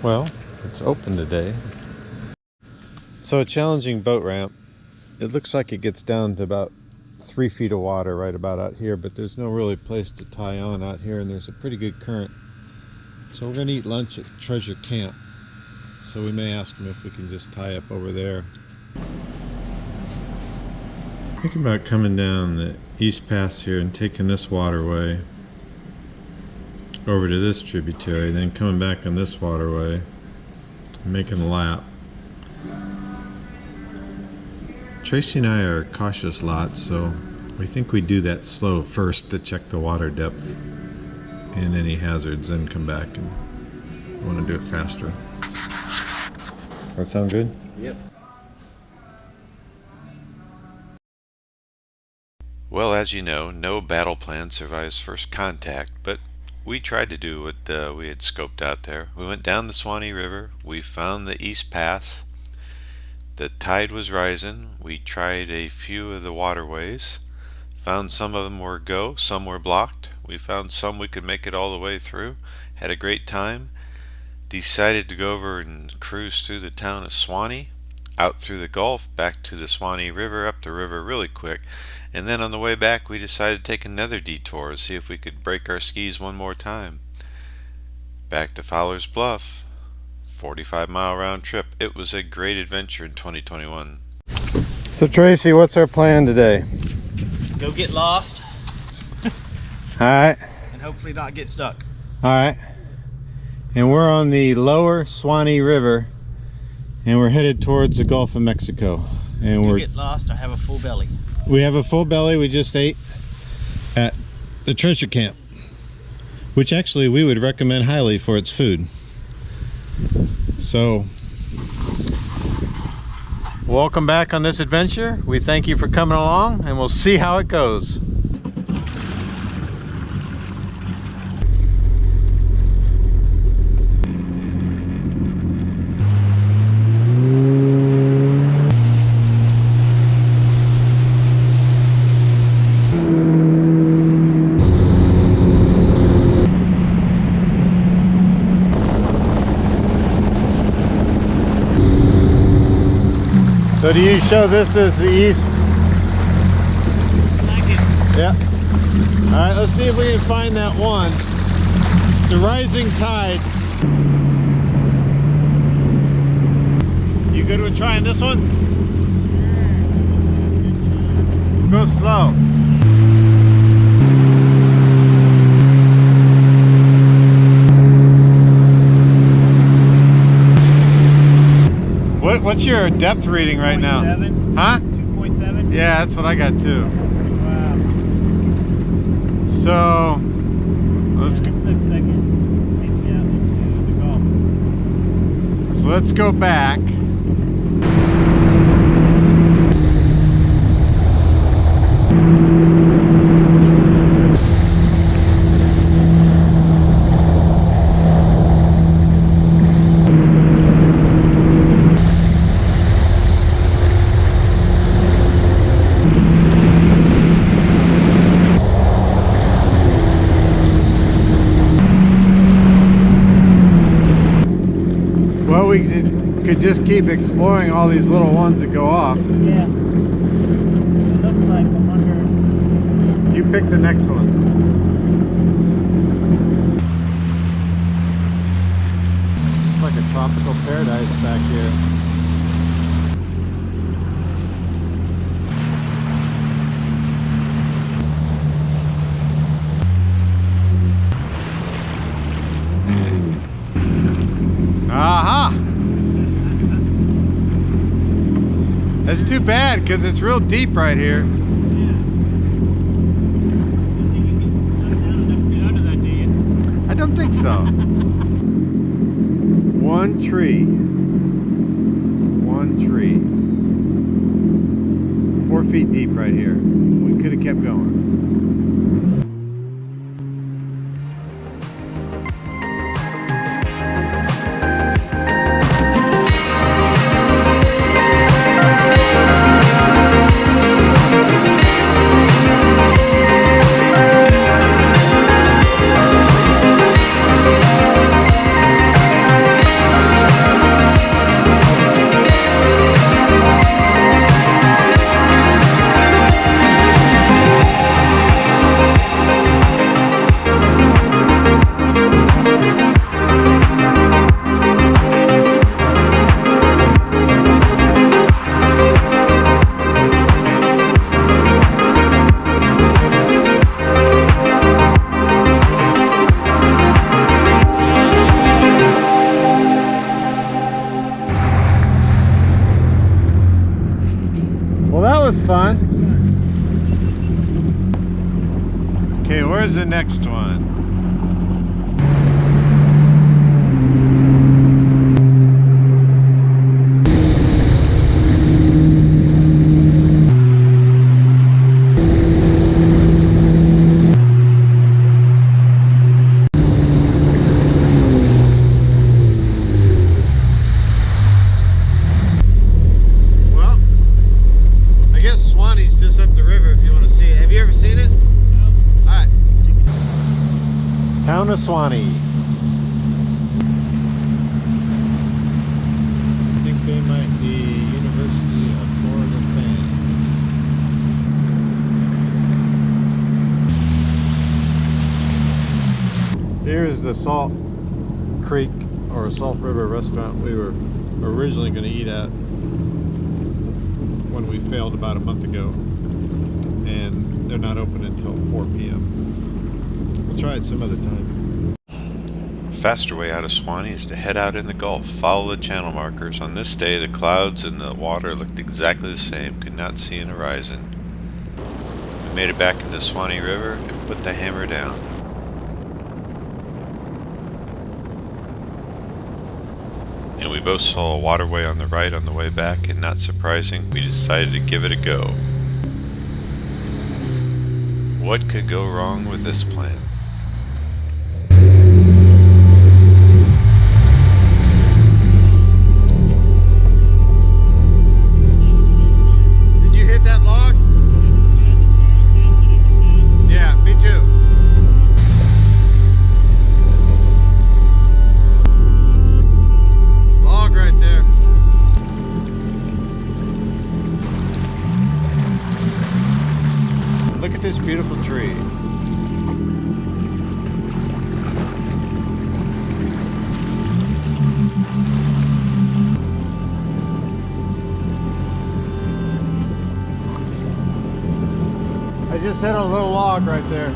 Well, it's open today. So a challenging boat ramp. It looks like it gets down to about 3 feet of water right about out here, but there's no really place to tie on out here, and there's a pretty good current. So we're gonna eat lunch at Treasure Camp. So we may ask them if we can just tie up over there. Thinking about coming down the East Pass here and taking this waterway over to this tributary, then coming back on this waterway and making a lap. Tracy and I are a cautious lot, so we think we do that slow first to check the water depth and any hazards, then come back and want to do it faster. That sound good? Yep. Well, as you know, no battle plan survives first contact, but we tried to do what we had scoped out there. We went down the Suwannee River, we found the East Pass, the tide was rising, we tried a few of the waterways, found some of them were go, some were blocked, we found some we could make it all the way through, had a great time, decided to go over and cruise through the town of Suwannee, out through the Gulf, back to the Suwannee River, up the river really quick. And then on the way back we decided to take another detour to see if we could break our skis one more time. Back to Fowlers Bluff, 45-mile round trip. It was a great adventure in 2021. So Tracy, what's our plan today? Go get lost. Alright. And hopefully not get stuck. Alright. And we're on the lower Suwannee River and we're headed towards the Gulf of Mexico. And Go get lost or have a full belly. We have a full belly. We just ate at the Treasure Camp, which actually we would recommend highly for its food. So welcome back on this adventure. We thank you for coming along, and we'll see how it goes. So do you show this as the east? Yeah. Alright, let's see if we can find that one. It's a rising tide. You good with trying this one? Go slow. What's your depth reading right now? 2.7. Huh? 2.7? Yeah, that's what I got too. Wow. So, let's go. 6 seconds takes you out into the Gulf. So let's go back. We could just keep exploring all these little ones that go off. Yeah. It looks like 100. You pick the next one. It's like a tropical paradise back here. Aha! That's too bad because it's real deep right here. I don't think so. One tree. 4 feet deep right here. We could have kept going. next one. Just up the river if you want to see it. Have you ever seen it? No. Alright. Town of Suwannee. I think they might be University of Florida fans. Here is the Salt Creek or Salt River restaurant we were originally going to eat at when we failed about a month ago, and they're not open until 4 p.m. We'll try it some other time. A faster way out of Suwannee is to head out in the Gulf, follow the channel markers. On this day, the clouds and the water looked exactly the same, could not see an horizon. We made it back into Suwannee River and put the hammer down. And we both saw a waterway on the right on the way back, and not surprising, we decided to give it a go. What could go wrong with this plan? Did you hit that log? Yeah, me too. Log right there. Look at this beautiful tree. I just hit a little log right there.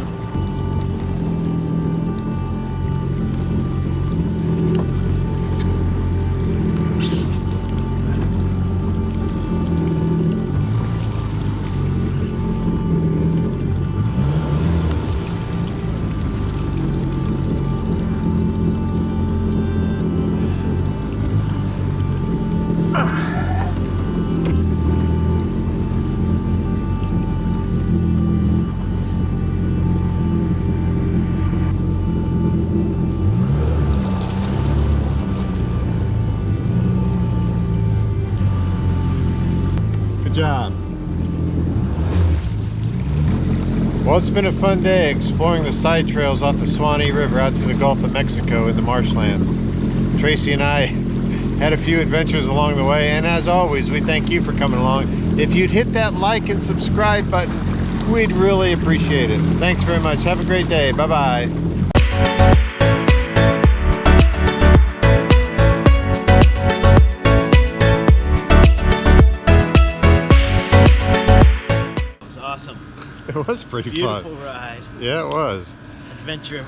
Job. Well, it's been a fun day exploring the side trails off the Suwannee River out to the Gulf of Mexico in the marshlands. Tracy and I had a few adventures along the way, and as always, we thank you for coming along. If you'd hit that like and subscribe button, we'd really appreciate it. Thanks very much. Have a great day. Bye-bye. It was pretty fun. Beautiful ride. Yeah, it was. Adventure.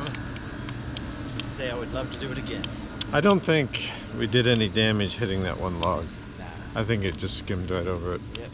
Say I would love to do it again. I don't think we did any damage hitting that one log. Nah. I think it just skimmed right over it. Yep.